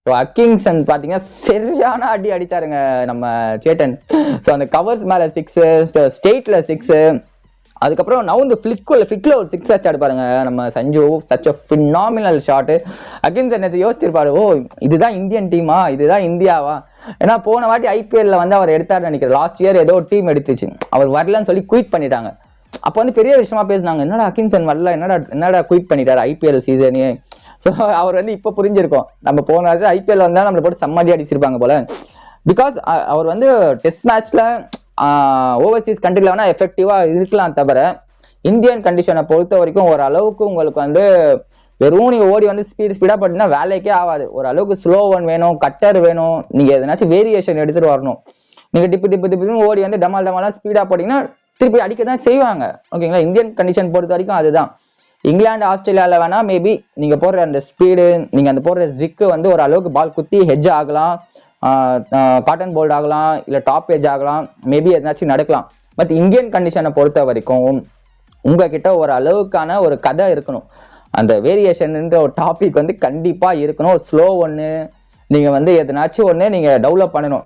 So அக்கிங்சன் பார்த்தீங்கன்னா சரியான அடி அடிச்சாருங்க நம்ம சேட்டன். ஸோ அந்த கவர்ஸ் மேலே 6, ஸ்டேட்ல 6, அதுக்கப்புறம் நவுந்து ஃபிளிக்ல ஒரு 6 அடிச்சாடு பாருங்க நம்ம Sanju. Such a phenomenal shot. Atkinson நேற்று யோசிச்சிருப்பாரு, ஓ இதுதான் இந்தியன் டீமா, இதுதான் இந்தியாவா. ஏன்னா போன வாட்டி ஐபிஎல்ல வந்து அவர் எடுத்தாருன்னு நினைக்கிறேன். லாஸ்ட் இயர் ஏதோ டீம் எடுத்துச்சு, அவர் வரலன்னு சொல்லி குயிட் பண்ணிட்டாங்க. அப்போ வந்து பெரிய விஷயமா பேசினாங்க, என்னடா அக்கின்சன் வரல, என்னடா குயிட் பண்ணிட்டாரு ஐபிஎல் சீசனே. ஸோ அவர் வந்து இப்போ புரிஞ்சிருக்கோம், நம்ம போன வருஷம் ஐபிஎல் வந்தா நம்மளை போட்டு சம்மடி அடிச்சிருப்பாங்க போல. பிகாஸ் அவர் வந்து டெஸ்ட் மேட்ச்ல ஓவர்சீஸ் கண்ட்ரில வேணா எஃபெக்டிவா இருக்கலாம், தவிர இந்தியன் கண்டிஷனை பொறுத்த வரைக்கும் ஓரளவுக்கு உங்களுக்கு வந்து வெறும் நீங்க ஓடி வந்து ஸ்பீடா போட்டீங்கன்னா வேலைக்கே ஆகாது. ஓரளவுக்கு ஸ்லோ ஒன் வேணும், கட்டர் வேணும், நீங்க எதனாச்சும் வேரியேஷன் எடுத்துட்டு வரணும். நீங்க டிப்பு ஓடி வந்து டமாலாம் ஸ்பீடா போட்டீங்கன்னா திருப்பி அடிக்க தான் செய்வாங்க. ஓகேங்களா, இந்தியன் கண்டிஷன் பொறுத்த வரைக்கும் அதுதான். இங்கிலாந்து ஆஸ்திரேலியால வேணா மேபி நீங்க போடுற அந்த ஸ்பீடு, நீங்க அந்த போடுற ஜிக்கு வந்து ஒரு அளவுக்கு பால் குத்தி ஹெட்ஜ் ஆகலாம், காட்டன் போல்ட் ஆகலாம், இல்ல டாப் ஹெட்ஜ் ஆகலாம், மேபி எதனாச்சும் நடக்கலாம். பட் இந்தியன் கண்டிஷனை பொறுத்த வரைக்கும் உங்ககிட்ட ஒரு அளவுக்கான ஒரு கதை இருக்கணும். அந்த வேரியேஷன்ன்ற ஒரு டாபிக் வந்து கண்டிப்பா இருக்கணும். ஸ்லோ ஒன்று நீங்க வந்து எதனாச்சும் ஒன்று நீங்க டெவலப் பண்ணணும்.